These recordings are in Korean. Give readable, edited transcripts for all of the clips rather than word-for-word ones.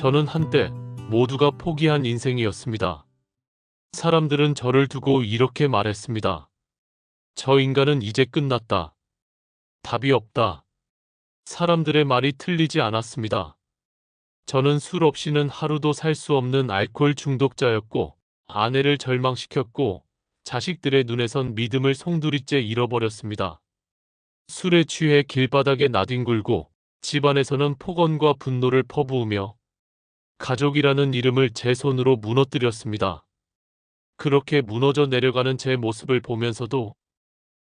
저는 한때 모두가 포기한 인생이었습니다. 사람들은 저를 두고 이렇게 말했습니다. 저 인간은 이제 끝났다. 답이 없다. 사람들의 말이 틀리지 않았습니다. 저는 술 없이는 하루도 살 수 없는 알코올 중독자였고, 아내를 절망시켰고, 자식들의 눈에선 믿음을 송두리째 잃어버렸습니다. 술에 취해 길바닥에 나뒹굴고, 집안에서는 폭언과 분노를 퍼부으며, 가족이라는 이름을 제 손으로 무너뜨렸습니다. 그렇게 무너져 내려가는 제 모습을 보면서도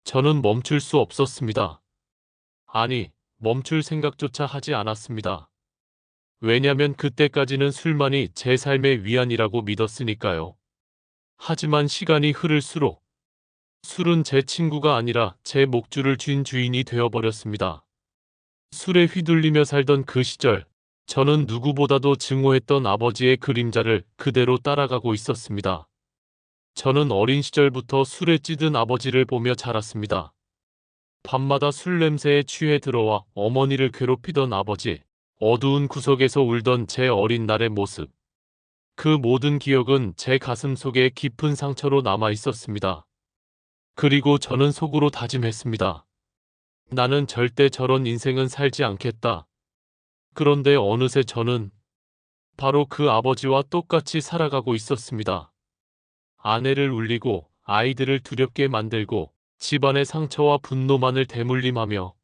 저는 멈출 수 없었습니다. 아니, 멈출 생각조차 하지 않았습니다. 왜냐면 그때까지는 술만이 제 삶의 위안이라고 믿었으니까요. 하지만 시간이 흐를수록 술은 제 친구가 아니라 제 목줄을 쥔 주인이 되어버렸습니다. 술에 휘둘리며 살던 그 시절, 저는 누구보다도 증오했던 아버지의 그림자를 그대로 따라가고 있었습니다. 저는 어린 시절부터 술에 찌든 아버지를 보며 자랐습니다. 밤마다 술 냄새에 취해 들어와 어머니를 괴롭히던 아버지, 어두운 구석에서 울던 제 어린 날의 모습. 그 모든 기억은 제 가슴 속에 깊은 상처로 남아 있었습니다. 그리고 저는 속으로 다짐했습니다. 나는 절대 저런 인생은 살지 않겠다. 그런데 어느새 저는 바로 그 아버지와 똑같이 살아가고 있었습니다. 아내를 울리고 아이들을 두렵게 만들고 집안의 상처와 분노만을 대물림하며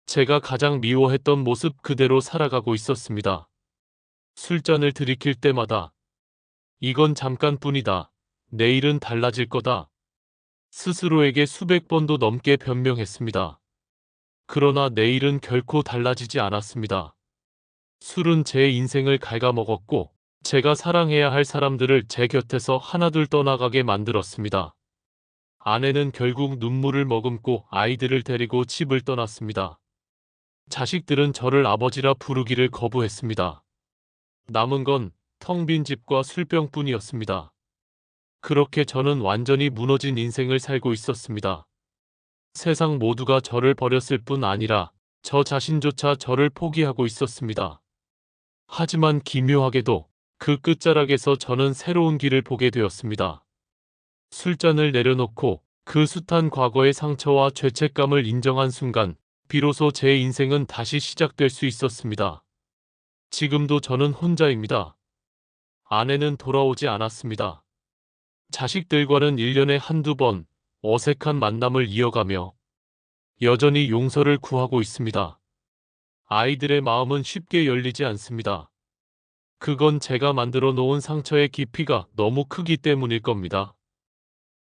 제가 가장 미워했던 모습 그대로 살아가고 있었습니다. 술잔을 들이킬 때마다 이건 잠깐뿐이다. 내일은 달라질 거다. 스스로에게 수백 번도 넘게 변명했습니다. 그러나 내일은 결코 달라지지 않았습니다. 술은 제 인생을 갉아먹었고 제가 사랑해야 할 사람들을 제 곁에서 하나둘 떠나가게 만들었습니다. 아내는 결국 눈물을 머금고 아이들을 데리고 집을 떠났습니다. 자식들은 저를 아버지라 부르기를 거부했습니다. 남은 건 텅 빈 집과 술병뿐이었습니다. 그렇게 저는 완전히 무너진 인생을 살고 있었습니다. 세상 모두가 저를 버렸을 뿐 아니라 저 자신조차 저를 포기하고 있었습니다. 하지만 기묘하게도 그 끝자락에서 저는 새로운 길을 보게 되었습니다. 술잔을 내려놓고 그 숱한 과거의 상처와 죄책감을 인정한 순간 비로소 제 인생은 다시 시작될 수 있었습니다. 지금도 저는 혼자입니다. 아내는 돌아오지 않았습니다. 자식들과는 1년에 한두 번 어색한 만남을 이어가며 여전히 용서를 구하고 있습니다. 아이들의 마음은 쉽게 열리지 않습니다. 그건 제가 만들어 놓은 상처의 깊이가 너무 크기 때문일 겁니다.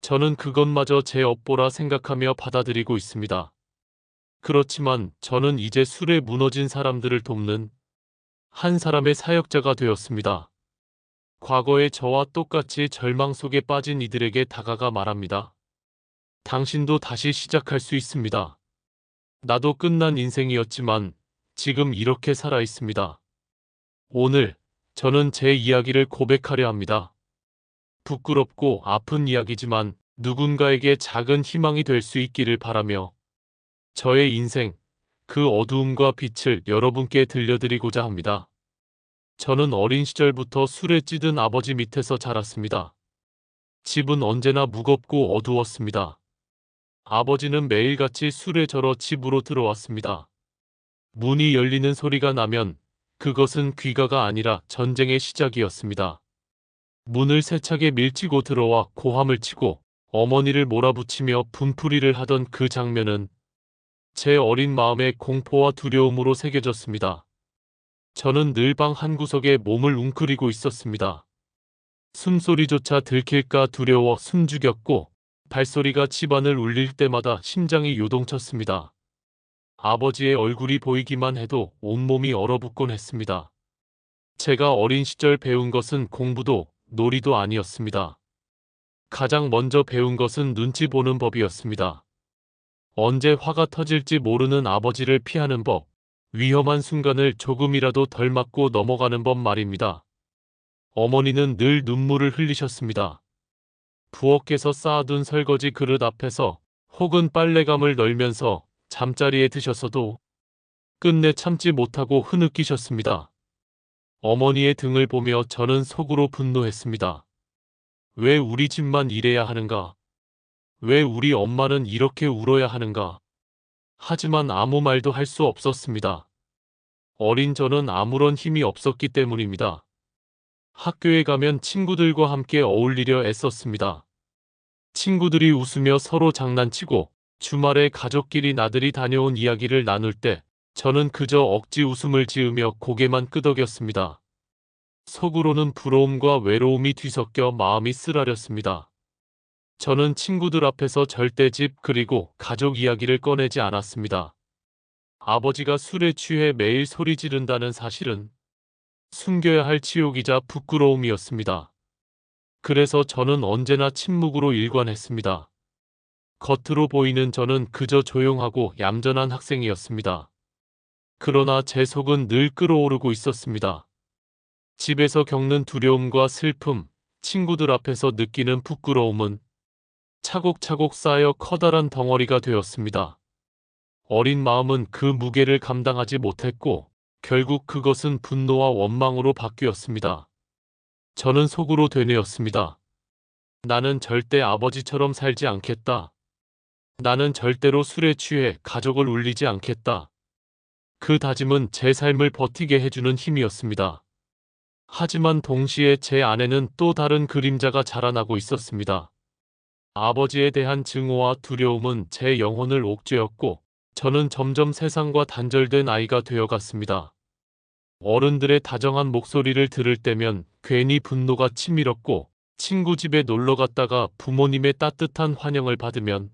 저는 그것마저 제 업보라 생각하며 받아들이고 있습니다. 그렇지만 저는 이제 술에 무너진 사람들을 돕는 한 사람의 사역자가 되었습니다. 과거의 저와 똑같이 절망 속에 빠진 이들에게 다가가 말합니다. 당신도 다시 시작할 수 있습니다. 나도 끝난 인생이었지만 지금 이렇게 살아 있습니다. 오늘 저는 제 이야기를 고백하려 합니다. 부끄럽고 아픈 이야기지만 누군가에게 작은 희망이 될 수 있기를 바라며 저의 인생, 그 어두움과 빛을 여러분께 들려드리고자 합니다. 저는 어린 시절부터 술에 찌든 아버지 밑에서 자랐습니다. 집은 언제나 무겁고 어두웠습니다. 아버지는 매일같이 술에 절어 집으로 들어왔습니다. 문이 열리는 소리가 나면 그것은 귀가가 아니라 전쟁의 시작이었습니다. 문을 세차게 밀치고 들어와 고함을 치고 어머니를 몰아붙이며 분풀이를 하던 그 장면은 제 어린 마음의 공포와 두려움으로 새겨졌습니다. 저는 늘 방 한구석에 몸을 웅크리고 있었습니다. 숨소리조차 들킬까 두려워 숨죽였고 발소리가 집안을 울릴 때마다 심장이 요동쳤습니다. 아버지의 얼굴이 보이기만 해도 온몸이 얼어붙곤 했습니다. 제가 어린 시절 배운 것은 공부도 놀이도 아니었습니다. 가장 먼저 배운 것은 눈치 보는 법이었습니다. 언제 화가 터질지 모르는 아버지를 피하는 법, 위험한 순간을 조금이라도 덜 맞고 넘어가는 법 말입니다. 어머니는 늘 눈물을 흘리셨습니다. 부엌에서 쌓아둔 설거지 그릇 앞에서 혹은 빨래감을 널면서 잠자리에 드셨어도 끝내 참지 못하고 흐느끼셨습니다. 어머니의 등을 보며 저는 속으로 분노했습니다. 왜 우리 집만 이래야 하는가? 왜 우리 엄마는 이렇게 울어야 하는가? 하지만 아무 말도 할 수 없었습니다. 어린 저는 아무런 힘이 없었기 때문입니다. 학교에 가면 친구들과 함께 어울리려 애썼습니다. 친구들이 웃으며 서로 장난치고 주말에 가족끼리 나들이 다녀온 이야기를 나눌 때 저는 그저 억지 웃음을 지으며 고개만 끄덕였습니다. 속으로는 부러움과 외로움이 뒤섞여 마음이 쓰라렸습니다. 저는 친구들 앞에서 절대 집 그리고 가족 이야기를 꺼내지 않았습니다. 아버지가 술에 취해 매일 소리 지른다는 사실은 숨겨야 할 치욕이자 부끄러움이었습니다. 그래서 저는 언제나 침묵으로 일관했습니다. 겉으로 보이는 저는 그저 조용하고 얌전한 학생이었습니다. 그러나 제 속은 늘 끓어오르고 있었습니다. 집에서 겪는 두려움과 슬픔, 친구들 앞에서 느끼는 부끄러움은 차곡차곡 쌓여 커다란 덩어리가 되었습니다. 어린 마음은 그 무게를 감당하지 못했고 결국 그것은 분노와 원망으로 바뀌었습니다. 저는 속으로 되뇌었습니다. 나는 절대 아버지처럼 살지 않겠다. 나는 절대로 술에 취해 가족을 울리지 않겠다. 그 다짐은 제 삶을 버티게 해주는 힘이었습니다. 하지만 동시에 제 안에는 또 다른 그림자가 자라나고 있었습니다. 아버지에 대한 증오와 두려움은 제 영혼을 옥죄었고 저는 점점 세상과 단절된 아이가 되어갔습니다. 어른들의 다정한 목소리를 들을 때면 괜히 분노가 치밀었고 친구 집에 놀러 갔다가 부모님의 따뜻한 환영을 받으면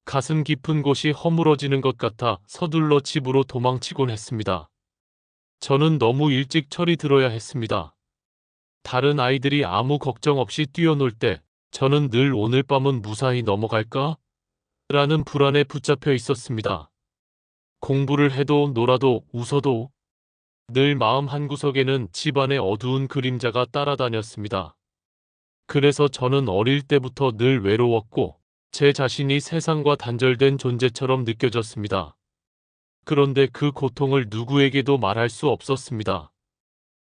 가슴 깊은 곳이 허물어지는 것 같아 서둘러 집으로 도망치곤 했습니다. 저는 너무 일찍 철이 들어야 했습니다. 다른 아이들이 아무 걱정 없이 뛰어놀 때 저는 늘 오늘 밤은 무사히 넘어갈까? 라는 불안에 붙잡혀 있었습니다. 공부를 해도 놀아도 웃어도 늘 마음 한구석에는 집안의 어두운 그림자가 따라다녔습니다. 그래서 저는 어릴 때부터 늘 외로웠고 제 자신이 세상과 단절된 존재처럼 느껴졌습니다. 그런데 그 고통을 누구에게도 말할 수 없었습니다.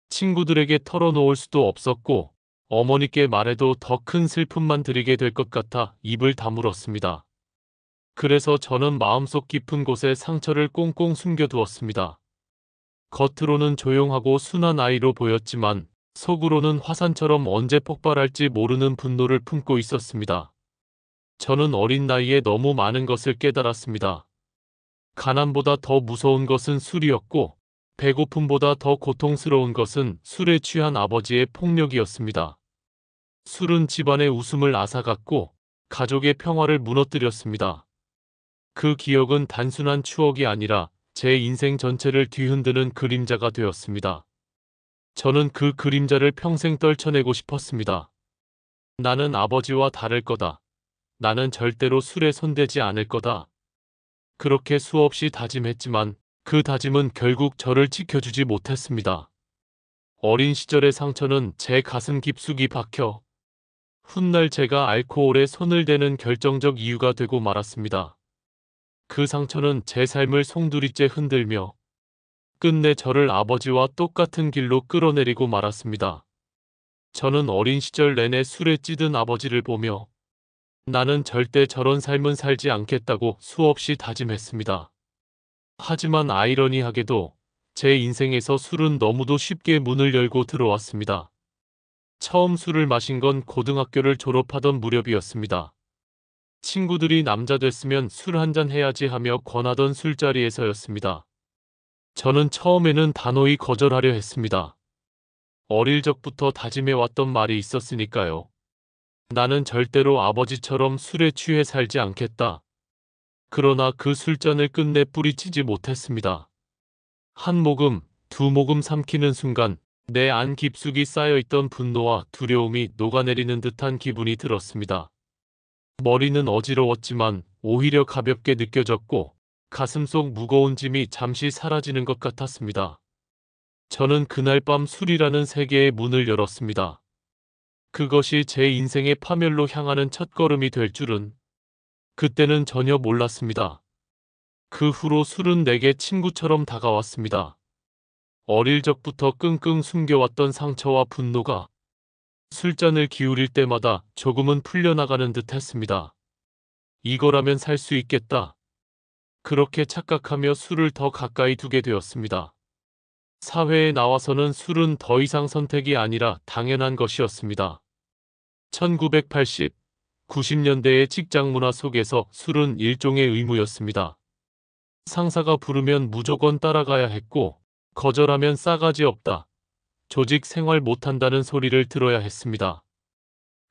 친구들에게 털어놓을 수도 없었고 어머니께 말해도 더 큰 슬픔만 드리게 될 것 같아 입을 다물었습니다. 그래서 저는 마음속 깊은 곳에 상처를 꽁꽁 숨겨두었습니다. 겉으로는 조용하고 순한 아이로 보였지만 속으로는 화산처럼 언제 폭발할지 모르는 분노를 품고 있었습니다. 저는 어린 나이에 너무 많은 것을 깨달았습니다. 가난보다 더 무서운 것은 술이었고 배고픔보다 더 고통스러운 것은 술에 취한 아버지의 폭력이었습니다. 술은 집안의 웃음을 앗아갔고 가족의 평화를 무너뜨렸습니다. 그 기억은 단순한 추억이 아니라 제 인생 전체를 뒤흔드는 그림자가 되었습니다. 저는 그 그림자를 평생 떨쳐내고 싶었습니다. 나는 아버지와 다를 거다. 나는 절대로 술에 손대지 않을 거다. 그렇게 수없이 다짐했지만 그 다짐은 결국 저를 지켜주지 못했습니다. 어린 시절의 상처는 제 가슴 깊숙이 박혀 훗날 제가 알코올에 손을 대는 결정적 이유가 되고 말았습니다. 그 상처는 제 삶을 송두리째 흔들며 끝내 저를 아버지와 똑같은 길로 끌어내리고 말았습니다. 저는 어린 시절 내내 술에 찌든 아버지를 보며 나는 절대 저런 삶은 살지 않겠다고 수없이 다짐했습니다. 하지만 아이러니하게도 제 인생에서 술은 너무도 쉽게 문을 열고 들어왔습니다. 처음 술을 마신 건 고등학교를 졸업하던 무렵이었습니다. 친구들이 남자 됐으면 술 한잔 해야지 하며 권하던 술자리에서였습니다. 저는 처음에는 단호히 거절하려 했습니다. 어릴 적부터 다짐해왔던 말이 있었으니까요. 나는 절대로 아버지처럼 술에 취해 살지 않겠다. 그러나 그 술잔을 끝내 뿌리치지 못했습니다. 한 모금, 두 모금 삼키는 순간 내 안 깊숙이 쌓여있던 분노와 두려움이 녹아내리는 듯한 기분이 들었습니다. 머리는 어지러웠지만 오히려 가볍게 느껴졌고 가슴속 무거운 짐이 잠시 사라지는 것 같았습니다. 저는 그날 밤 술이라는 세계의 문을 열었습니다. 그것이 제 인생의 파멸로 향하는 첫걸음이 될 줄은 그때는 전혀 몰랐습니다. 그 후로 술은 내게 친구처럼 다가왔습니다. 어릴 적부터 끙끙 숨겨왔던 상처와 분노가 술잔을 기울일 때마다 조금은 풀려나가는 듯 했습니다. 이거라면 살 수 있겠다. 그렇게 착각하며 술을 더 가까이 두게 되었습니다. 사회에 나와서는 술은 더 이상 선택이 아니라 당연한 것이었습니다. 1980, 90년대의 직장 문화 속에서 술은 일종의 의무였습니다. 상사가 부르면 무조건 따라가야 했고, 거절하면 싸가지 없다, 조직 생활 못한다는 소리를 들어야 했습니다.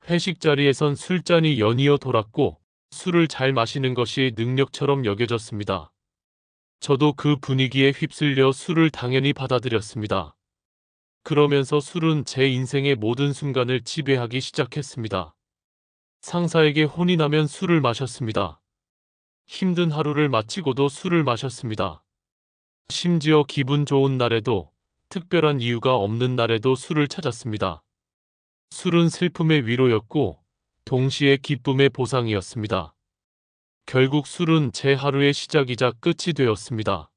회식 자리에선 술잔이 연이어 돌았고, 술을 잘 마시는 것이 능력처럼 여겨졌습니다. 저도 그 분위기에 휩쓸려 술을 당연히 받아들였습니다. 그러면서 술은 제 인생의 모든 순간을 지배하기 시작했습니다. 상사에게 혼이 나면 술을 마셨습니다. 힘든 하루를 마치고도 술을 마셨습니다. 심지어 기분 좋은 날에도, 특별한 이유가 없는 날에도 술을 찾았습니다. 술은 슬픔의 위로였고, 동시에 기쁨의 보상이었습니다. 결국 술은 제 하루의 시작이자 끝이 되었습니다.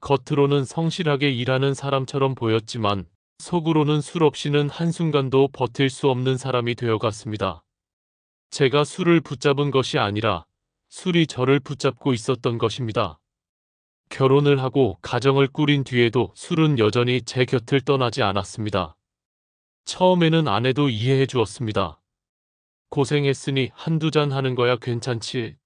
겉으로는 성실하게 일하는 사람처럼 보였지만, 속으로는 술 없이는 한순간도 버틸 수 없는 사람이 되어갔습니다. 제가 술을 붙잡은 것이 아니라 술이 저를 붙잡고 있었던 것입니다. 결혼을 하고 가정을 꾸린 뒤에도 술은 여전히 제 곁을 떠나지 않았습니다. 처음에는 아내도 이해해 주었습니다. 고생했으니 한두 잔 하는 거야 괜찮지.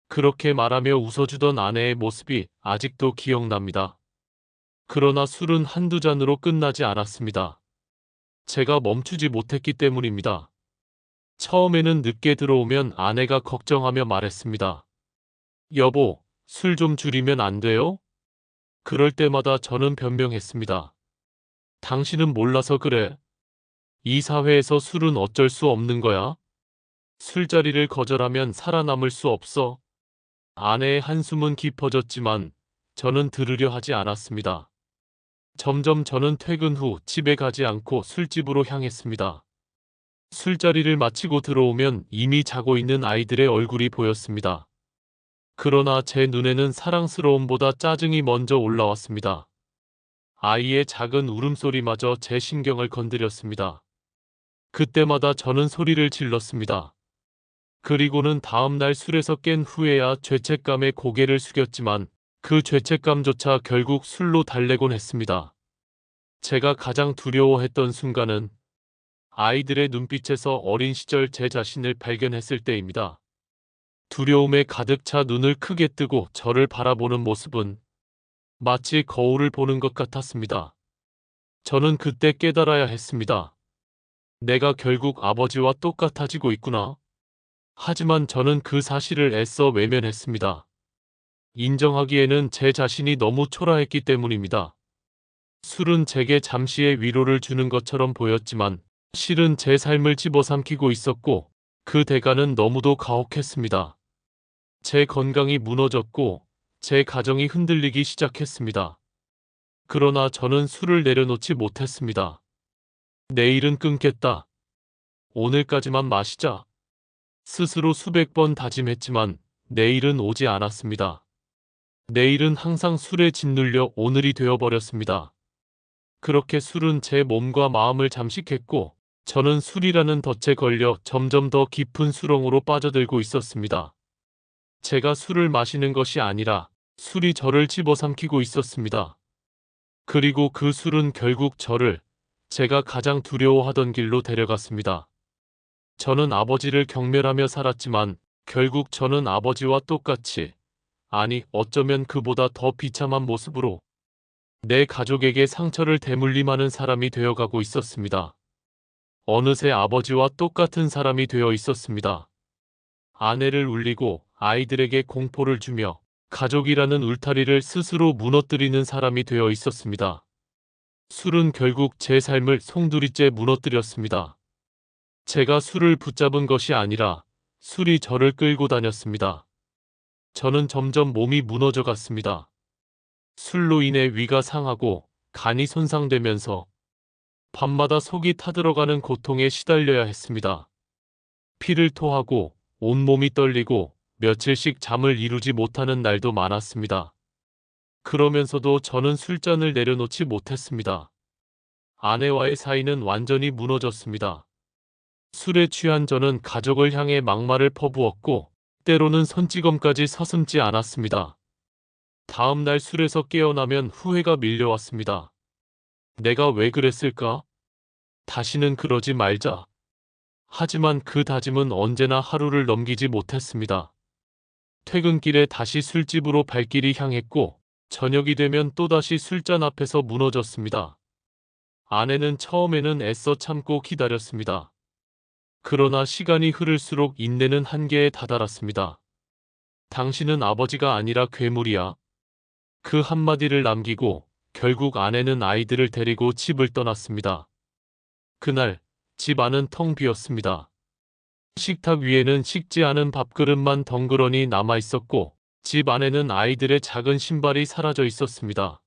그렇게 말하며 웃어주던 아내의 모습이 아직도 기억납니다. 그러나 술은 한두 잔으로 끝나지 않았습니다. 제가 멈추지 못했기 때문입니다. 처음에는 늦게 들어오면 아내가 걱정하며 말했습니다. 여보, 술 좀 줄이면 안 돼요? 그럴 때마다 저는 변명했습니다. 당신은 몰라서 그래. 이 사회에서 술은 어쩔 수 없는 거야. 술자리를 거절하면 살아남을 수 없어. 아내의 한숨은 깊어졌지만 저는 들으려 하지 않았습니다. 점점 저는 퇴근 후 집에 가지 않고 술집으로 향했습니다. 술자리를 마치고 들어오면 이미 자고 있는 아이들의 얼굴이 보였습니다. 그러나 제 눈에는 사랑스러움보다 짜증이 먼저 올라왔습니다. 아이의 작은 울음소리마저 제 신경을 건드렸습니다. 그때마다 저는 소리를 질렀습니다. 그리고는 다음 날 술에서 깬 후에야 죄책감에 고개를 숙였지만 그 죄책감조차 결국 술로 달래곤 했습니다. 제가 가장 두려워했던 순간은 아이들의 눈빛에서 어린 시절 제 자신을 발견했을 때입니다. 두려움에 가득 차 눈을 크게 뜨고 저를 바라보는 모습은 마치 거울을 보는 것 같았습니다. 저는 그때 깨달아야 했습니다. 내가 결국 아버지와 똑같아지고 있구나. 하지만 저는 그 사실을 애써 외면했습니다. 인정하기에는 제 자신이 너무 초라했기 때문입니다. 술은 제게 잠시의 위로를 주는 것처럼 보였지만 실은 제 삶을 집어삼키고 있었고 그 대가는 너무도 가혹했습니다. 제 건강이 무너졌고 제 가정이 흔들리기 시작했습니다. 그러나 저는 술을 내려놓지 못했습니다. 내일은 끊겠다. 오늘까지만 마시자. 스스로 수백 번 다짐했지만 내일은 오지 않았습니다. 내일은 항상 술에 짓눌려 오늘이 되어버렸습니다. 그렇게 술은 제 몸과 마음을 잠식했고 저는 술이라는 덫에 걸려 점점 더 깊은 수렁으로 빠져들고 있었습니다. 제가 술을 마시는 것이 아니라 술이 저를 집어삼키고 있었습니다. 그리고 그 술은 결국 저를 제가 가장 두려워하던 길로 데려갔습니다. 저는 아버지를 경멸하며 살았지만 결국 저는 아버지와 똑같이, 아니 어쩌면 그보다 더 비참한 모습으로 내 가족에게 상처를 대물림하는 사람이 되어가고 있었습니다. 어느새 아버지와 똑같은 사람이 되어 있었습니다. 아내를 울리고 아이들에게 공포를 주며 가족이라는 울타리를 스스로 무너뜨리는 사람이 되어 있었습니다. 술은 결국 제 삶을 송두리째 무너뜨렸습니다. 제가 술을 붙잡은 것이 아니라 술이 저를 끌고 다녔습니다. 저는 점점 몸이 무너져 갔습니다. 술로 인해 위가 상하고 간이 손상되면서 밤마다 속이 타들어가는 고통에 시달려야 했습니다. 피를 토하고 온몸이 떨리고 며칠씩 잠을 이루지 못하는 날도 많았습니다. 그러면서도 저는 술잔을 내려놓지 못했습니다. 아내와의 사이는 완전히 무너졌습니다. 술에 취한 저는 가족을 향해 막말을 퍼부었고 때로는 손찌검까지 서슴지 않았습니다. 다음 날 술에서 깨어나면 후회가 밀려왔습니다. 내가 왜 그랬을까? 다시는 그러지 말자. 하지만 그 다짐은 언제나 하루를 넘기지 못했습니다. 퇴근길에 다시 술집으로 발길이 향했고 저녁이 되면 또다시 술잔 앞에서 무너졌습니다. 아내는 처음에는 애써 참고 기다렸습니다. 그러나 시간이 흐를수록 인내는 한계에 다다랐습니다. 당신은 아버지가 아니라 괴물이야. 그 한마디를 남기고 결국 아내는 아이들을 데리고 집을 떠났습니다. 그날 집 안은 텅 비었습니다. 식탁 위에는 식지 않은 밥그릇만 덩그러니 남아 있었고 집 안에는 아이들의 작은 신발이 사라져 있었습니다.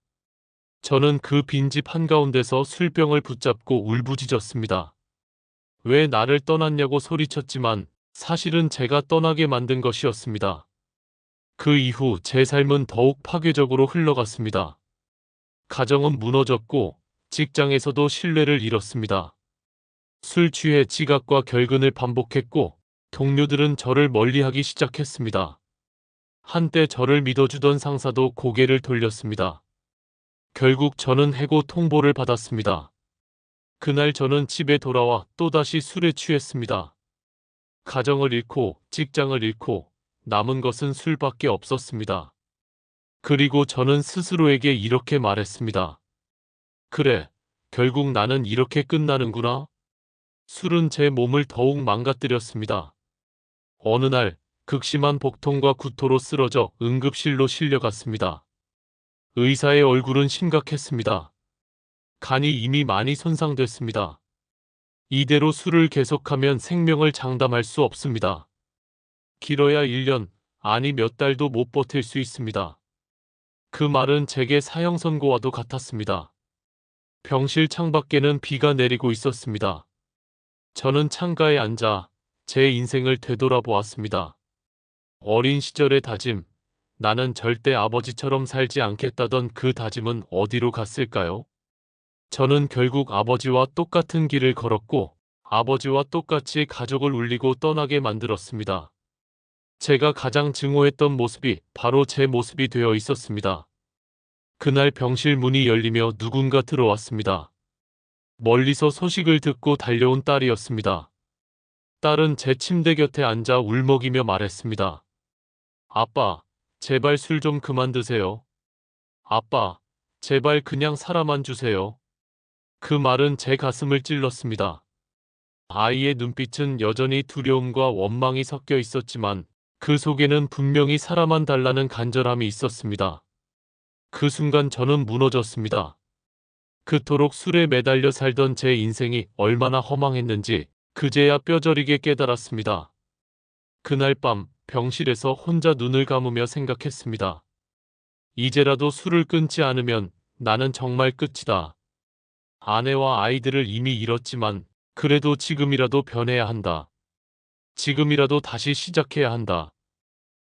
저는 그 빈집 한가운데서 술병을 붙잡고 울부짖었습니다. 왜 나를 떠났냐고 소리쳤지만 사실은 제가 떠나게 만든 것이었습니다. 그 이후 제 삶은 더욱 파괴적으로 흘러갔습니다. 가정은 무너졌고 직장에서도 신뢰를 잃었습니다. 술 취해 지각과 결근을 반복했고 동료들은 저를 멀리하기 시작했습니다. 한때 저를 믿어주던 상사도 고개를 돌렸습니다. 결국 저는 해고 통보를 받았습니다. 그날 저는 집에 돌아와 또다시 술에 취했습니다. 가정을 잃고 직장을 잃고 남은 것은 술밖에 없었습니다. 그리고 저는 스스로에게 이렇게 말했습니다. 그래, 결국 나는 이렇게 끝나는구나. 술은 제 몸을 더욱 망가뜨렸습니다. 어느 날 극심한 복통과 구토로 쓰러져 응급실로 실려갔습니다. 의사의 얼굴은 심각했습니다. 간이 이미 많이 손상됐습니다. 이대로 술을 계속하면 생명을 장담할 수 없습니다. 길어야 1년, 아니 몇 달도 못 버틸 수 있습니다. 그 말은 제게 사형 선고와도 같았습니다. 병실 창밖에는 비가 내리고 있었습니다. 저는 창가에 앉아 제 인생을 되돌아보았습니다. 어린 시절의 다짐, 나는 절대 아버지처럼 살지 않겠다던 그 다짐은 어디로 갔을까요? 저는 결국 아버지와 똑같은 길을 걸었고 아버지와 똑같이 가족을 울리고 떠나게 만들었습니다. 제가 가장 증오했던 모습이 바로 제 모습이 되어 있었습니다. 그날 병실 문이 열리며 누군가 들어왔습니다. 멀리서 소식을 듣고 달려온 딸이었습니다. 딸은 제 침대 곁에 앉아 울먹이며 말했습니다. 아빠, 제발 술 좀 그만 드세요. 아빠, 제발 그냥 살아만 주세요. 그 말은 제 가슴을 찔렀습니다. 아이의 눈빛은 여전히 두려움과 원망이 섞여 있었지만 그 속에는 분명히 살아만 달라는 간절함이 있었습니다. 그 순간 저는 무너졌습니다. 그토록 술에 매달려 살던 제 인생이 얼마나 허망했는지 그제야 뼈저리게 깨달았습니다. 그날 밤 병실에서 혼자 눈을 감으며 생각했습니다. 이제라도 술을 끊지 않으면 나는 정말 끝이다. 아내와 아이들을 이미 잃었지만 그래도 지금이라도 변해야 한다. 지금이라도 다시 시작해야 한다.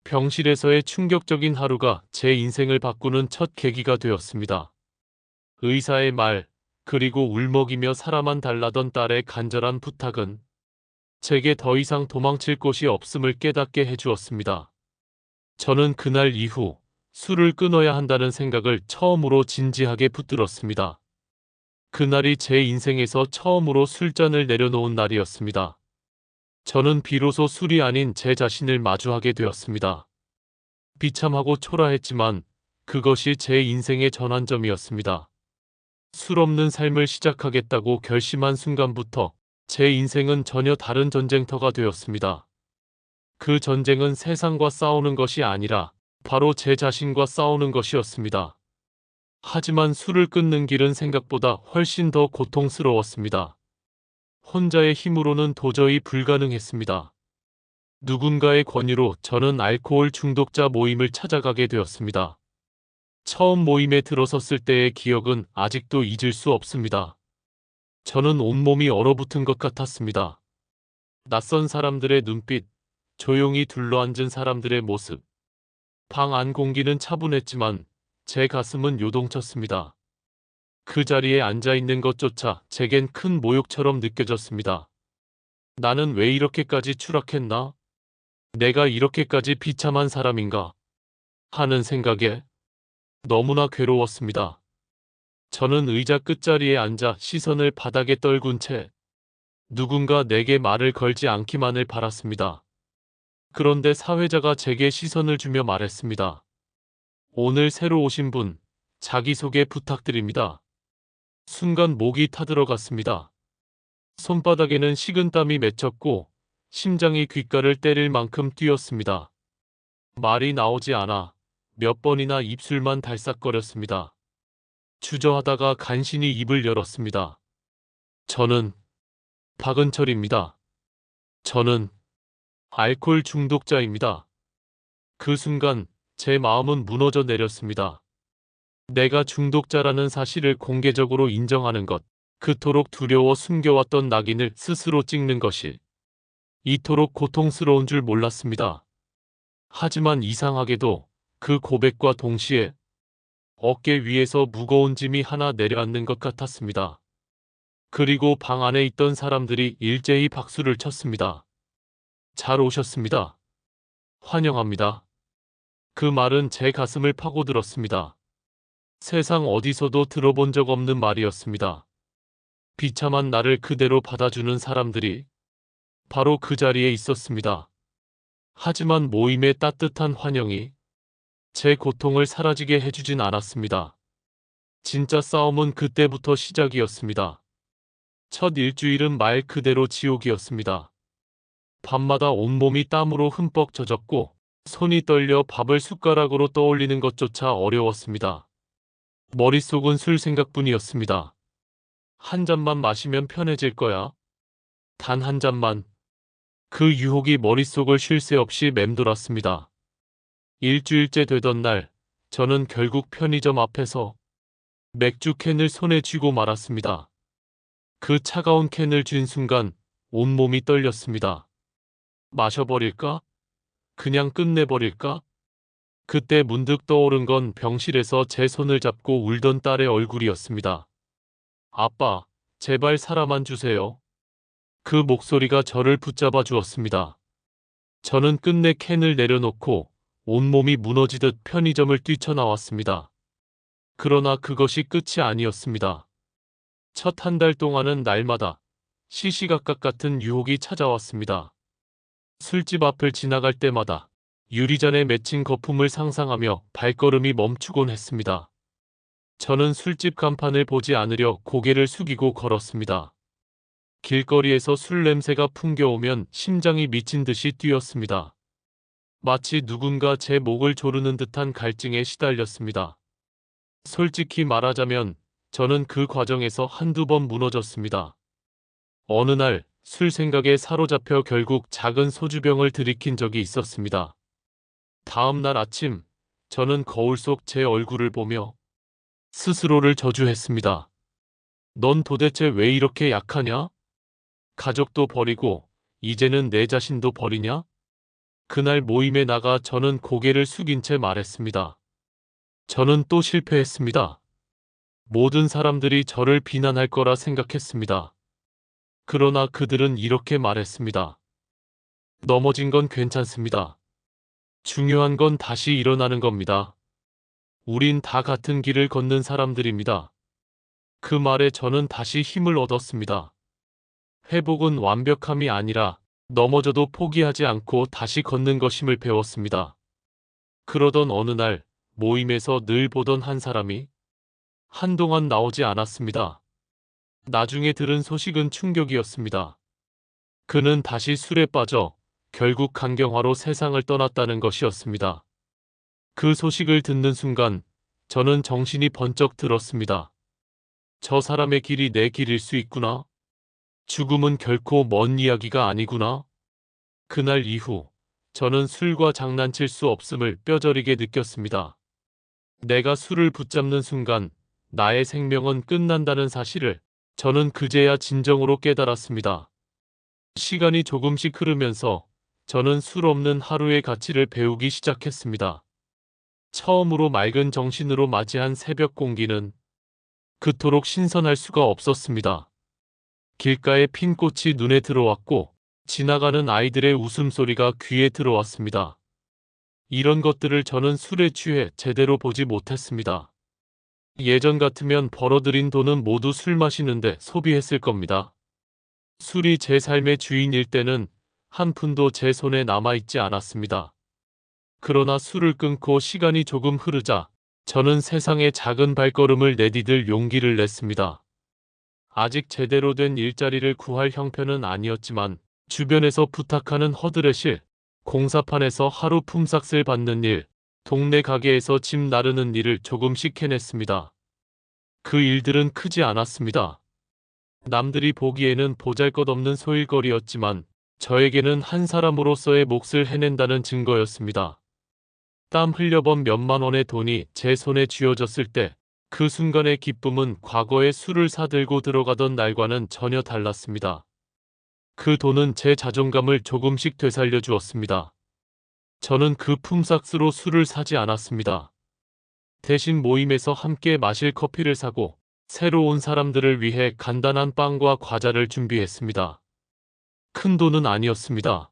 병실에서의 충격적인 하루가 제 인생을 바꾸는 첫 계기가 되었습니다. 의사의 말, 그리고 울먹이며 살아만 달라던 딸의 간절한 부탁은 제게 더 이상 도망칠 곳이 없음을 깨닫게 해주었습니다. 저는 그날 이후 술을 끊어야 한다는 생각을 처음으로 진지하게 붙들었습니다. 그날이 제 인생에서 처음으로 술잔을 내려놓은 날이었습니다. 저는 비로소 술이 아닌 제 자신을 마주하게 되었습니다. 비참하고 초라했지만 그것이 제 인생의 전환점이었습니다. 술 없는 삶을 시작하겠다고 결심한 순간부터 제 인생은 전혀 다른 전쟁터가 되었습니다. 그 전쟁은 세상과 싸우는 것이 아니라 바로 제 자신과 싸우는 것이었습니다. 하지만 술을 끊는 길은 생각보다 훨씬 더 고통스러웠습니다. 혼자의 힘으로는 도저히 불가능했습니다. 누군가의 권유로 저는 알코올 중독자 모임을 찾아가게 되었습니다. 처음 모임에 들어섰을 때의 기억은 아직도 잊을 수 없습니다. 저는 온몸이 얼어붙은 것 같았습니다. 낯선 사람들의 눈빛, 조용히 둘러앉은 사람들의 모습. 방 안 공기는 차분했지만 제 가슴은 요동쳤습니다. 그 자리에 앉아 있는 것조차 제겐 큰 모욕처럼 느껴졌습니다. 나는 왜 이렇게까지 추락했나? 내가 이렇게까지 비참한 사람인가? 하는 생각에 너무나 괴로웠습니다. 저는 의자 끝자리에 앉아 시선을 바닥에 떨군 채 누군가 내게 말을 걸지 않기만을 바랐습니다. 그런데 사회자가 제게 시선을 주며 말했습니다. 오늘 새로 오신 분, 자기소개 부탁드립니다. 순간 목이 타들어갔습니다. 손바닥에는 식은땀이 맺혔고 심장이 귓가를 때릴 만큼 뛰었습니다. 말이 나오지 않아 몇 번이나 입술만 달싹거렸습니다. 주저하다가 간신히 입을 열었습니다. 저는 박은철입니다. 저는 알코올 중독자입니다. 그 순간 제 마음은 무너져 내렸습니다. 내가 중독자라는 사실을 공개적으로 인정하는 것, 그토록 두려워 숨겨왔던 낙인을 스스로 찍는 것이 이토록 고통스러운 줄 몰랐습니다. 하지만 이상하게도 그 고백과 동시에 어깨 위에서 무거운 짐이 하나 내려앉는 것 같았습니다. 그리고 방 안에 있던 사람들이 일제히 박수를 쳤습니다. 잘 오셨습니다. 환영합니다. 그 말은 제 가슴을 파고들었습니다. 세상 어디서도 들어본 적 없는 말이었습니다. 비참한 나를 그대로 받아주는 사람들이 바로 그 자리에 있었습니다. 하지만 모임의 따뜻한 환영이 제 고통을 사라지게 해주진 않았습니다. 진짜 싸움은 그때부터 시작이었습니다. 첫 일주일은 말 그대로 지옥이었습니다. 밤마다 온몸이 땀으로 흠뻑 젖었고 손이 떨려 밥을 숟가락으로 떠올리는 것조차 어려웠습니다. 머릿속은 술 생각뿐이었습니다. 한 잔만 마시면 편해질 거야. 단 한 잔만. 그 유혹이 머릿속을 쉴 새 없이 맴돌았습니다. 일주일째 되던 날, 저는 결국 편의점 앞에서 맥주 캔을 손에 쥐고 말았습니다. 그 차가운 캔을 쥔 순간 온몸이 떨렸습니다. 마셔버릴까? 그냥 끝내버릴까? 그때 문득 떠오른 건 병실에서 제 손을 잡고 울던 딸의 얼굴이었습니다. 아빠, 제발 살아만 주세요. 그 목소리가 저를 붙잡아 주었습니다. 저는 끝내 캔을 내려놓고 온몸이 무너지듯 편의점을 뛰쳐나왔습니다. 그러나 그것이 끝이 아니었습니다. 첫 한 달 동안은 날마다 시시각각 같은 유혹이 찾아왔습니다. 술집 앞을 지나갈 때마다 유리잔에 맺힌 거품을 상상하며 발걸음이 멈추곤 했습니다. 저는 술집 간판을 보지 않으려 고개를 숙이고 걸었습니다. 길거리에서 술 냄새가 풍겨오면 심장이 미친 듯이 뛰었습니다. 마치 누군가 제 목을 조르는 듯한 갈증에 시달렸습니다. 솔직히 말하자면 저는 그 과정에서 한두 번 무너졌습니다. 어느 날 술 생각에 사로잡혀 결국 작은 소주병을 들이킨 적이 있었습니다. 다음 날 아침 저는 거울 속 제 얼굴을 보며 스스로를 저주했습니다. 넌 도대체 왜 이렇게 약하냐? 가족도 버리고 이제는 내 자신도 버리냐? 그날 모임에 나가 저는 고개를 숙인 채 말했습니다. 저는 또 실패했습니다. 모든 사람들이 저를 비난할 거라 생각했습니다. 그러나 그들은 이렇게 말했습니다. 넘어진 건 괜찮습니다. 중요한 건 다시 일어나는 겁니다. 우린 다 같은 길을 걷는 사람들입니다. 그 말에 저는 다시 힘을 얻었습니다. 회복은 완벽함이 아니라 넘어져도 포기하지 않고 다시 걷는 것임을 배웠습니다. 그러던 어느 날 모임에서 늘 보던 한 사람이 한동안 나오지 않았습니다. 나중에 들은 소식은 충격이었습니다. 그는 다시 술에 빠져 결국 간경화로 세상을 떠났다는 것이었습니다. 그 소식을 듣는 순간 저는 정신이 번쩍 들었습니다. 저 사람의 길이 내 길일 수 있구나. 죽음은 결코 먼 이야기가 아니구나. 그날 이후 저는 술과 장난칠 수 없음을 뼈저리게 느꼈습니다. 내가 술을 붙잡는 순간 나의 생명은 끝난다는 사실을 저는 그제야 진정으로 깨달았습니다. 시간이 조금씩 흐르면서 저는 술 없는 하루의 가치를 배우기 시작했습니다. 처음으로 맑은 정신으로 맞이한 새벽 공기는 그토록 신선할 수가 없었습니다. 길가에 핀 꽃이 눈에 들어왔고 지나가는 아이들의 웃음소리가 귀에 들어왔습니다. 이런 것들을 저는 술에 취해 제대로 보지 못했습니다. 예전 같으면 벌어들인 돈은 모두 술 마시는데 소비했을 겁니다. 술이 제 삶의 주인일 때는 한 푼도 제 손에 남아있지 않았습니다. 그러나 술을 끊고 시간이 조금 흐르자 저는 세상에 작은 발걸음을 내디딜 용기를 냈습니다. 아직 제대로 된 일자리를 구할 형편은 아니었지만 주변에서 부탁하는 허드렛일, 공사판에서 하루 품삯을 받는 일, 동네 가게에서 짐 나르는 일을 조금씩 해냈습니다. 그 일들은 크지 않았습니다. 남들이 보기에는 보잘것없는 소일거리였지만 저에게는 한 사람으로서의 몫을 해낸다는 증거였습니다. 땀 흘려번 몇만 원의 돈이 제 손에 쥐어졌을 때 그 순간의 기쁨은 과거에 술을 사들고 들어가던 날과는 전혀 달랐습니다. 그 돈은 제 자존감을 조금씩 되살려 주었습니다. 저는 그 품삯으로 술을 사지 않았습니다. 대신 모임에서 함께 마실 커피를 사고 새로 온 사람들을 위해 간단한 빵과 과자를 준비했습니다. 큰 돈은 아니었습니다.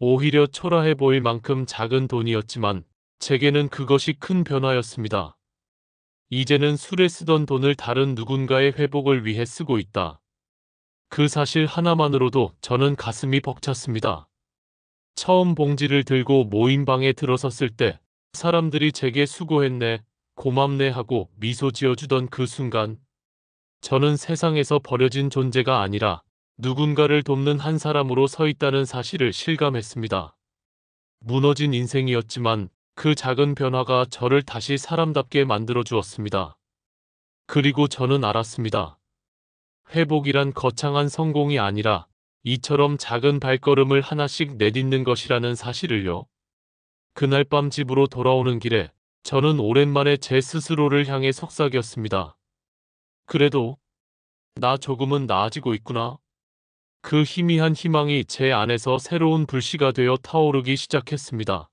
오히려 초라해 보일 만큼 작은 돈이었지만 제게는 그것이 큰 변화였습니다. 이제는 술에 쓰던 돈을 다른 누군가의 회복을 위해 쓰고 있다. 그 사실 하나만으로도 저는 가슴이 벅찼습니다. 처음 봉지를 들고 모임방에 들어섰을 때 사람들이 제게 수고했네, 고맙네 하고 미소 지어주던 그 순간 저는 세상에서 버려진 존재가 아니라 누군가를 돕는 한 사람으로 서 있다는 사실을 실감했습니다. 무너진 인생이었지만 그 작은 변화가 저를 다시 사람답게 만들어 주었습니다. 그리고 저는 알았습니다. 회복이란 거창한 성공이 아니라 이처럼 작은 발걸음을 하나씩 내딛는 것이라는 사실을요. 그날 밤 집으로 돌아오는 길에 저는 오랜만에 제 스스로를 향해 속삭였습니다. 그래도 나 조금은 나아지고 있구나. 그 희미한 희망이 제 안에서 새로운 불씨가 되어 타오르기 시작했습니다.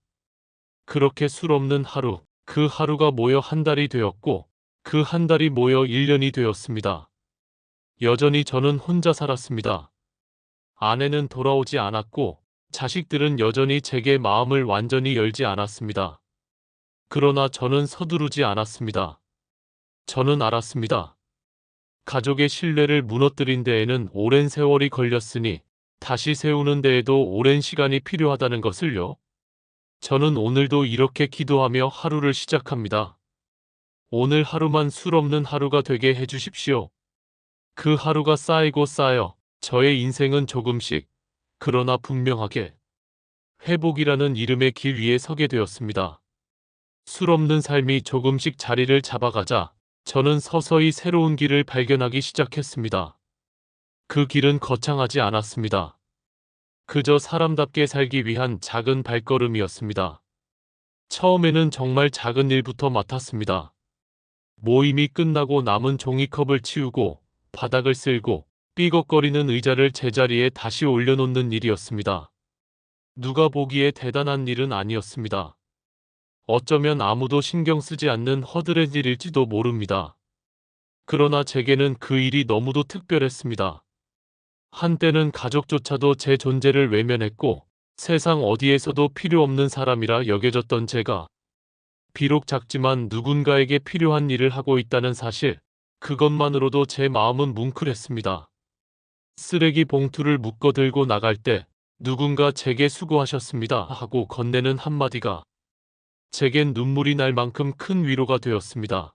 그렇게 술 없는 하루, 그 하루가 모여 한 달이 되었고 그 한 달이 모여 1년이 되었습니다. 여전히 저는 혼자 살았습니다. 아내는 돌아오지 않았고 자식들은 여전히 제게 마음을 완전히 열지 않았습니다. 그러나 저는 서두르지 않았습니다. 저는 알았습니다. 가족의 신뢰를 무너뜨린 데에는 오랜 세월이 걸렸으니 다시 세우는 데에도 오랜 시간이 필요하다는 것을요. 저는 오늘도 이렇게 기도하며 하루를 시작합니다. 오늘 하루만 술 없는 하루가 되게 해주십시오. 그 하루가 쌓이고 쌓여 저의 인생은 조금씩, 그러나 분명하게 회복이라는 이름의 길 위에 서게 되었습니다. 술 없는 삶이 조금씩 자리를 잡아가자 저는 서서히 새로운 길을 발견하기 시작했습니다. 그 길은 거창하지 않았습니다. 그저 사람답게 살기 위한 작은 발걸음이었습니다. 처음에는 정말 작은 일부터 맡았습니다. 모임이 끝나고 남은 종이컵을 치우고 바닥을 쓸고 삐걱거리는 의자를 제자리에 다시 올려놓는 일이었습니다. 누가 보기에 대단한 일은 아니었습니다. 어쩌면 아무도 신경 쓰지 않는 허드렛 일일지도 모릅니다. 그러나 제게는 그 일이 너무도 특별했습니다. 한때는 가족조차도 제 존재를 외면했고 세상 어디에서도 필요 없는 사람이라 여겨졌던 제가 비록 작지만 누군가에게 필요한 일을 하고 있다는 사실, 그것만으로도 제 마음은 뭉클했습니다. 쓰레기 봉투를 묶어 들고 나갈 때 누군가 제게 수고하셨습니다 하고 건네는 한마디가 제겐 눈물이 날 만큼 큰 위로가 되었습니다.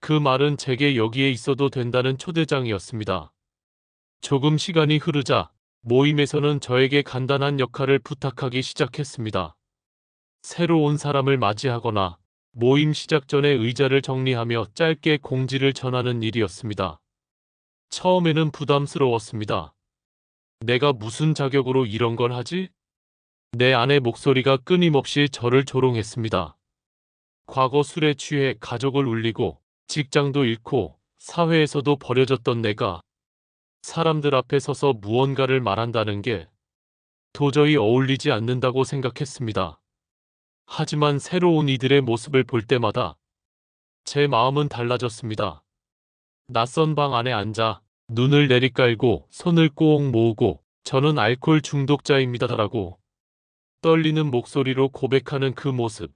그 말은 제게 여기에 있어도 된다는 초대장이었습니다. 조금 시간이 흐르자 모임에서는 저에게 간단한 역할을 부탁하기 시작했습니다. 새로 온 사람을 맞이하거나 모임 시작 전에 의자를 정리하며 짧게 공지를 전하는 일이었습니다. 처음에는 부담스러웠습니다. 내가 무슨 자격으로 이런 걸 하지? 내 아내 목소리가 끊임없이 저를 조롱했습니다. 과거 술에 취해 가족을 울리고 직장도 잃고 사회에서도 버려졌던 내가 사람들 앞에 서서 무언가를 말한다는 게 도저히 어울리지 않는다고 생각했습니다. 하지만 새로운 이들의 모습을 볼 때마다 제 마음은 달라졌습니다. 낯선 방 안에 앉아 눈을 내리깔고 손을 꼭 모으고 저는 알코올 중독자입니다라고 떨리는 목소리로 고백하는 그 모습.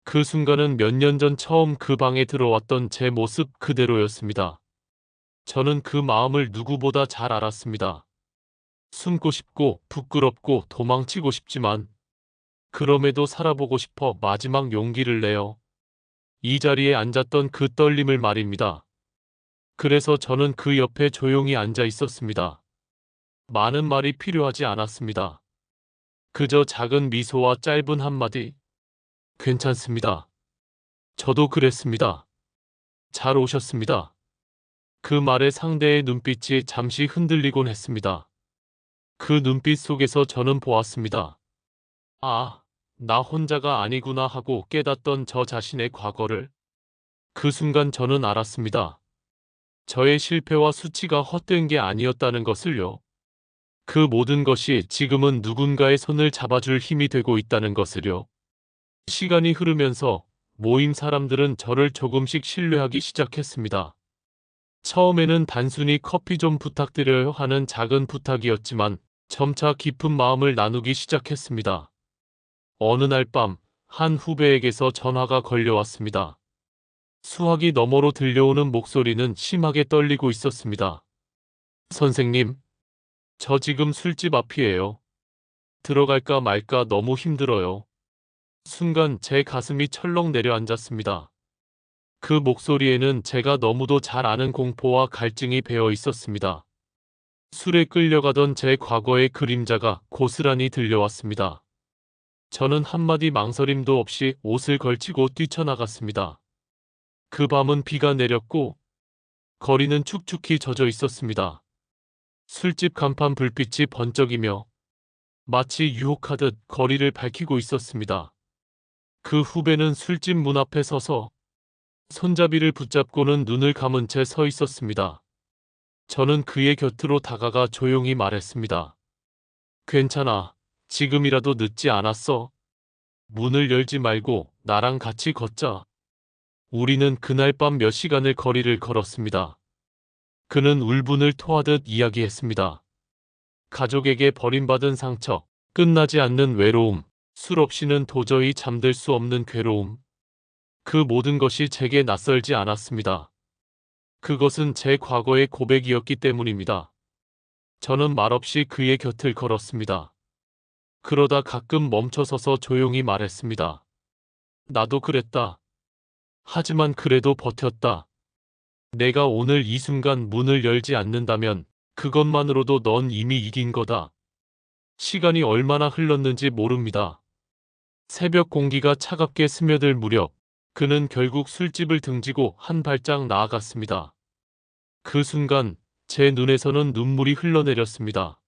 그 순간은 몇 년 전 처음 그 방에 들어왔던 제 모습 그대로였습니다. 저는 그 마음을 누구보다 잘 알았습니다. 숨고 싶고 부끄럽고 도망치고 싶지만 그럼에도 살아보고 싶어 마지막 용기를 내요. 이 자리에 앉았던 그 떨림을 말입니다. 그래서 저는 그 옆에 조용히 앉아 있었습니다. 많은 말이 필요하지 않았습니다. 그저 작은 미소와 짧은 한마디. 괜찮습니다. 저도 그랬습니다. 잘 오셨습니다. 그 말에 상대의 눈빛이 잠시 흔들리곤 했습니다. 그 눈빛 속에서 저는 보았습니다. 아, 나 혼자가 아니구나 하고 깨닫던 저 자신의 과거를. 그 순간 저는 알았습니다. 저의 실패와 수치가 헛된 게 아니었다는 것을요. 그 모든 것이 지금은 누군가의 손을 잡아줄 힘이 되고 있다는 것을요. 시간이 흐르면서 모임 사람들은 저를 조금씩 신뢰하기 시작했습니다. 처음에는 단순히 커피 좀 부탁드려요 하는 작은 부탁이었지만 점차 깊은 마음을 나누기 시작했습니다. 어느 날 밤, 한 후배에게서 전화가 걸려왔습니다. 수화기 너머로 들려오는 목소리는 심하게 떨리고 있었습니다. 선생님, 저 지금 술집 앞이에요. 들어갈까 말까 너무 힘들어요. 순간 제 가슴이 철렁 내려앉았습니다. 그 목소리에는 제가 너무도 잘 아는 공포와 갈증이 배어 있었습니다. 술에 끌려가던 제 과거의 그림자가 고스란히 들려왔습니다. 저는 한마디 망설임도 없이 옷을 걸치고 뛰쳐나갔습니다. 그 밤은 비가 내렸고 거리는 축축히 젖어 있었습니다. 술집 간판 불빛이 번쩍이며 마치 유혹하듯 거리를 밝히고 있었습니다. 그 후배는 술집 문 앞에 서서 손잡이를 붙잡고는 눈을 감은 채 서 있었습니다. 저는 그의 곁으로 다가가 조용히 말했습니다. 괜찮아. 지금이라도 늦지 않았어. 문을 열지 말고 나랑 같이 걷자. 우리는 그날 밤 몇 시간을 거리를 걸었습니다. 그는 울분을 토하듯 이야기했습니다. 가족에게 버림받은 상처, 끝나지 않는 외로움, 술 없이는 도저히 잠들 수 없는 괴로움. 그 모든 것이 제게 낯설지 않았습니다. 그것은 제 과거의 고백이었기 때문입니다. 저는 말없이 그의 곁을 걸었습니다. 그러다 가끔 멈춰서서 조용히 말했습니다. 나도 그랬다. 하지만 그래도 버텼다. 내가 오늘 이 순간 문을 열지 않는다면 그것만으로도 넌 이미 이긴 거다. 시간이 얼마나 흘렀는지 모릅니다. 새벽 공기가 차갑게 스며들 무렵 그는 결국 술집을 등지고 한 발짝 나아갔습니다. 그 순간 제 눈에서는 눈물이 흘러내렸습니다.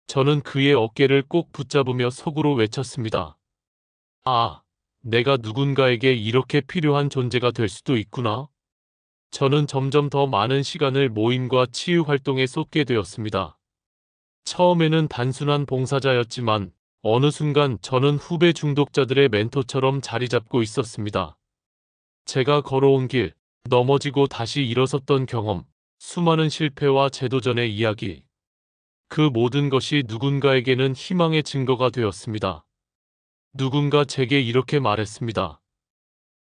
저는 그의 어깨를 꼭 붙잡으며 속으로 외쳤습니다. 아, 내가 누군가에게 이렇게 필요한 존재가 될 수도 있구나. 저는 점점 더 많은 시간을 모임과 치유 활동에 쏟게 되었습니다. 처음에는 단순한 봉사자였지만 어느 순간 저는 후배 중독자들의 멘토처럼 자리 잡고 있었습니다. 제가 걸어온 길, 넘어지고 다시 일어섰던 경험, 수많은 실패와 재도전의 이야기. 그 모든 것이 누군가에게는 희망의 증거가 되었습니다. 누군가 제게 이렇게 말했습니다.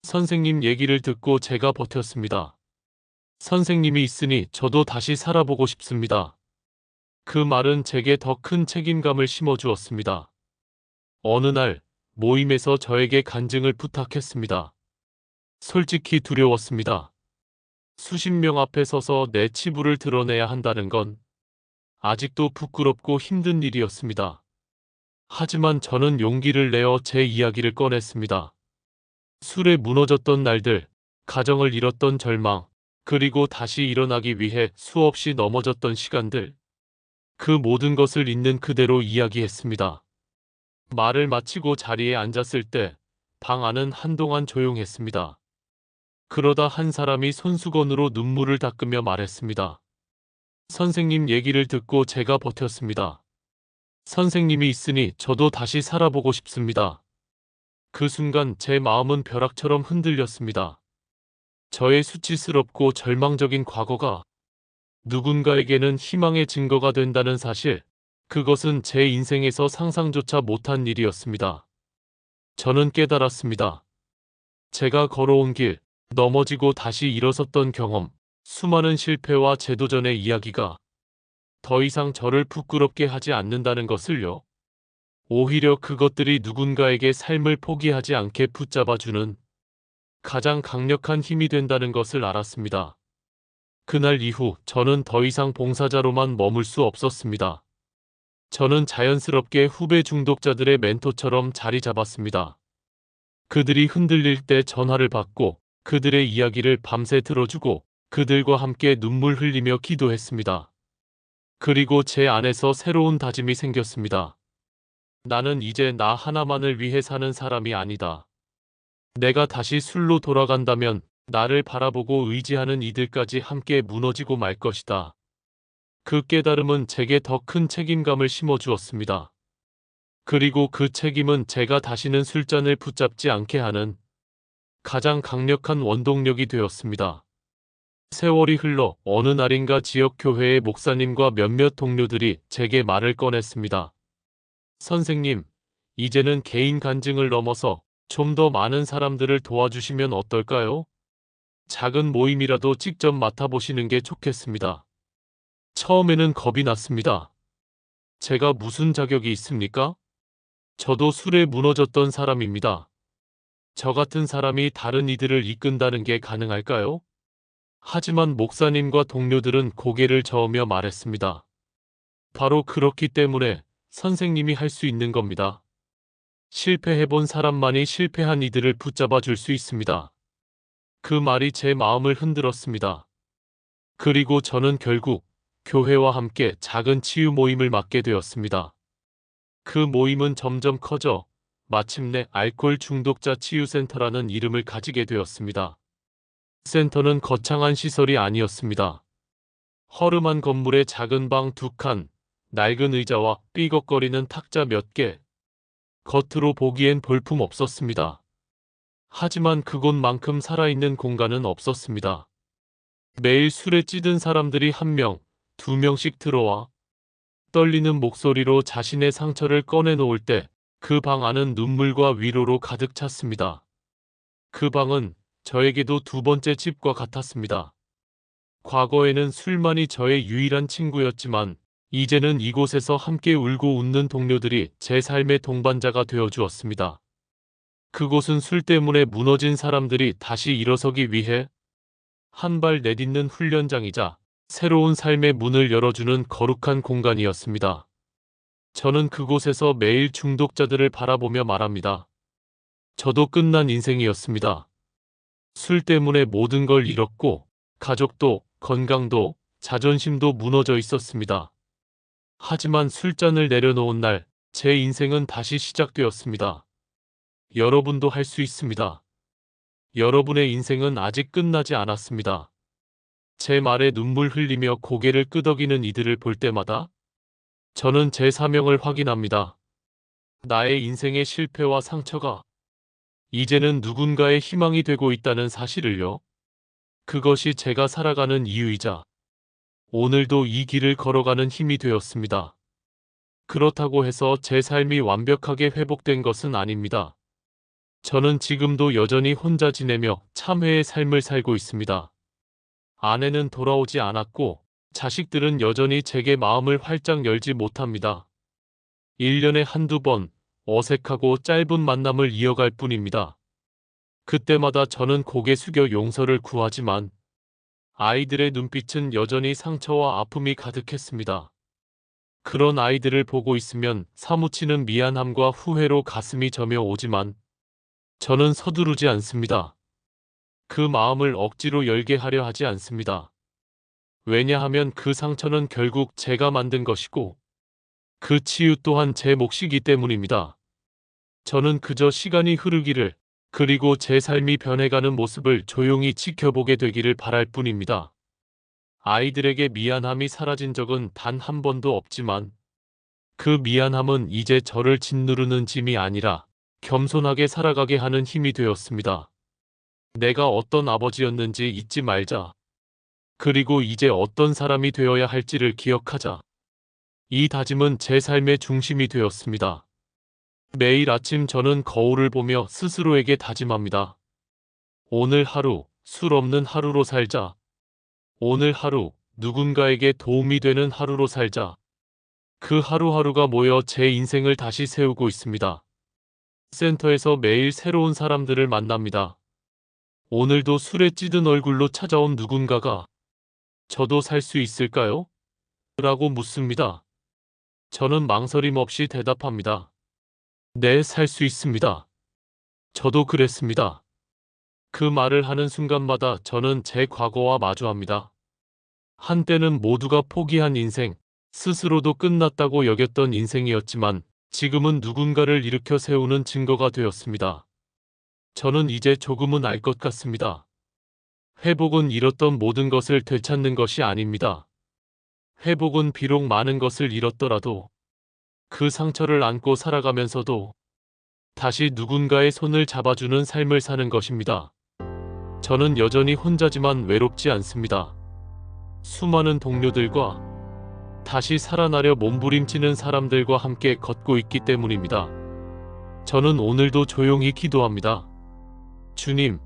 선생님 얘기를 듣고 제가 버텼습니다. 선생님이 있으니 저도 다시 살아보고 싶습니다. 그 말은 제게 더 큰 책임감을 심어주었습니다. 어느 날 모임에서 저에게 간증을 부탁했습니다. 솔직히 두려웠습니다. 수십 명 앞에 서서 내 치부를 드러내야 한다는 건 아직도 부끄럽고 힘든 일이었습니다. 하지만 저는 용기를 내어 제 이야기를 꺼냈습니다. 술에 무너졌던 날들, 가정을 잃었던 절망, 그리고 다시 일어나기 위해 수없이 넘어졌던 시간들. 그 모든 것을 있는 그대로 이야기했습니다. 말을 마치고 자리에 앉았을 때 방 안은 한동안 조용했습니다. 그러다 한 사람이 손수건으로 눈물을 닦으며 말했습니다. 선생님 얘기를 듣고 제가 버텼습니다. 선생님이 있으니 저도 다시 살아보고 싶습니다. 그 순간 제 마음은 벼락처럼 흔들렸습니다. 저의 수치스럽고 절망적인 과거가 누군가에게는 희망의 증거가 된다는 사실, 그것은 제 인생에서 상상조차 못한 일이었습니다. 저는 깨달았습니다. 제가 걸어온 길, 넘어지고 다시 일어섰던 경험, 수많은 실패와 재도전의 이야기가 더 이상 저를 부끄럽게 하지 않는다는 것을요. 오히려 그것들이 누군가에게 삶을 포기하지 않게 붙잡아주는 가장 강력한 힘이 된다는 것을 알았습니다. 그날 이후 저는 더 이상 봉사자로만 머물 수 없었습니다. 저는 자연스럽게 후배 중독자들의 멘토처럼 자리 잡았습니다. 그들이 흔들릴 때 전화를 받고 그들의 이야기를 밤새 들어주고 그들과 함께 눈물 흘리며 기도했습니다. 그리고 제 안에서 새로운 다짐이 생겼습니다. 나는 이제 나 하나만을 위해 사는 사람이 아니다. 내가 다시 술로 돌아간다면 나를 바라보고 의지하는 이들까지 함께 무너지고 말 것이다. 그 깨달음은 제게 더 큰 책임감을 심어주었습니다. 그리고 그 책임은 제가 다시는 술잔을 붙잡지 않게 하는 가장 강력한 원동력이 되었습니다. 세월이 흘러 어느 날인가 지역교회의 목사님과 몇몇 동료들이 제게 말을 꺼냈습니다. 선생님, 이제는 개인 간증을 넘어서 좀 더 많은 사람들을 도와주시면 어떨까요? 작은 모임이라도 직접 맡아보시는 게 좋겠습니다. 처음에는 겁이 났습니다. 제가 무슨 자격이 있습니까? 저도 술에 무너졌던 사람입니다. 저 같은 사람이 다른 이들을 이끈다는 게 가능할까요? 하지만 목사님과 동료들은 고개를 저으며 말했습니다. 바로 그렇기 때문에 선생님이 할 수 있는 겁니다. 실패해본 사람만이 실패한 이들을 붙잡아 줄 수 있습니다. 그 말이 제 마음을 흔들었습니다. 그리고 저는 결국 교회와 함께 작은 치유 모임을 맡게 되었습니다. 그 모임은 점점 커져 마침내 알코올 중독자 치유센터라는 이름을 가지게 되었습니다. 센터는 거창한 시설이 아니었습니다. 허름한 건물에 작은 방 2칸, 낡은 의자와 삐걱거리는 탁자 몇 개. 겉으로 보기엔 볼품 없었습니다. 하지만 그곳만큼 살아있는 공간은 없었습니다. 매일 술에 찌든 사람들이 1명, 2명씩 들어와 떨리는 목소리로 자신의 상처를 꺼내놓을 때 그 방 안은 눈물과 위로로 가득 찼습니다. 그 방은 저에게도 두 번째 집과 같았습니다. 과거에는 술만이 저의 유일한 친구였지만 이제는 이곳에서 함께 울고 웃는 동료들이 제 삶의 동반자가 되어 주었습니다. 그곳은 술 때문에 무너진 사람들이 다시 일어서기 위해 한 발 내딛는 훈련장이자 새로운 삶의 문을 열어주는 거룩한 공간이었습니다. 저는 그곳에서 매일 중독자들을 바라보며 말합니다. 저도 끝난 인생이었습니다. 술 때문에 모든 걸 잃었고 가족도 건강도 자존심도 무너져 있었습니다. 하지만 술잔을 내려놓은 날 제 인생은 다시 시작되었습니다. 여러분도 할 수 있습니다. 여러분의 인생은 아직 끝나지 않았습니다. 제 말에 눈물 흘리며 고개를 끄덕이는 이들을 볼 때마다 저는 제 사명을 확인합니다. 나의 인생의 실패와 상처가 이제는 누군가의 희망이 되고 있다는 사실을요. 그것이 제가 살아가는 이유이자 오늘도 이 길을 걸어가는 힘이 되었습니다. 그렇다고 해서 제 삶이 완벽하게 회복된 것은 아닙니다. 저는 지금도 여전히 혼자 지내며 참회의 삶을 살고 있습니다. 아내는 돌아오지 않았고 자식들은 여전히 제게 마음을 활짝 열지 못합니다. 1년에 한두 번 어색하고 짧은 만남을 이어갈 뿐입니다. 그때마다 저는 고개 숙여 용서를 구하지만 아이들의 눈빛은 여전히 상처와 아픔이 가득했습니다. 그런 아이들을 보고 있으면 사무치는 미안함과 후회로 가슴이 저며 오지만 저는 서두르지 않습니다. 그 마음을 억지로 열게 하려 하지 않습니다. 왜냐하면 그 상처는 결국 제가 만든 것이고 그 치유 또한 제 몫이기 때문입니다. 저는 그저 시간이 흐르기를 그리고 제 삶이 변해가는 모습을 조용히 지켜보게 되기를 바랄 뿐입니다. 아이들에게 미안함이 사라진 적은 단 한 번도 없지만 그 미안함은 이제 저를 짓누르는 짐이 아니라 겸손하게 살아가게 하는 힘이 되었습니다. 내가 어떤 아버지였는지 잊지 말자. 그리고 이제 어떤 사람이 되어야 할지를 기억하자. 이 다짐은 제 삶의 중심이 되었습니다. 매일 아침 저는 거울을 보며 스스로에게 다짐합니다. 오늘 하루, 술 없는 하루로 살자. 오늘 하루, 누군가에게 도움이 되는 하루로 살자. 그 하루하루가 모여 제 인생을 다시 세우고 있습니다. 센터에서 매일 새로운 사람들을 만납니다. 오늘도 술에 찌든 얼굴로 찾아온 누군가가 저도 살 수 있을까요? 라고 묻습니다. 저는 망설임 없이 대답합니다. 네, 살 수 있습니다. 저도 그랬습니다. 그 말을 하는 순간마다 저는 제 과거와 마주합니다. 한때는 모두가 포기한 인생, 스스로도 끝났다고 여겼던 인생이었지만 지금은 누군가를 일으켜 세우는 증거가 되었습니다. 저는 이제 조금은 알 것 같습니다. 회복은 잃었던 모든 것을 되찾는 것이 아닙니다. 회복은 비록 많은 것을 잃었더라도 그 상처를 안고 살아가면서도 다시 누군가의 손을 잡아주는 삶을 사는 것입니다. 저는 여전히 혼자지만 외롭지 않습니다. 수많은 동료들과 다시 살아나려 몸부림치는 사람들과 함께 걷고 있기 때문입니다. 저는 오늘도 조용히 기도합니다. 주님,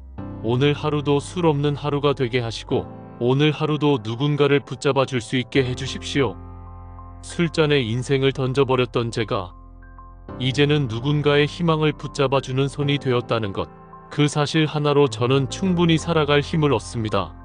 오늘 하루도 술 없는 하루가 되게 하시고 오늘 하루도 누군가를 붙잡아 줄 수 있게 해주십시오. 술잔에 인생을 던져버렸던 제가 이제는 누군가의 희망을 붙잡아 주는 손이 되었다는 것, 그 사실 하나로 저는 충분히 살아갈 힘을 얻습니다.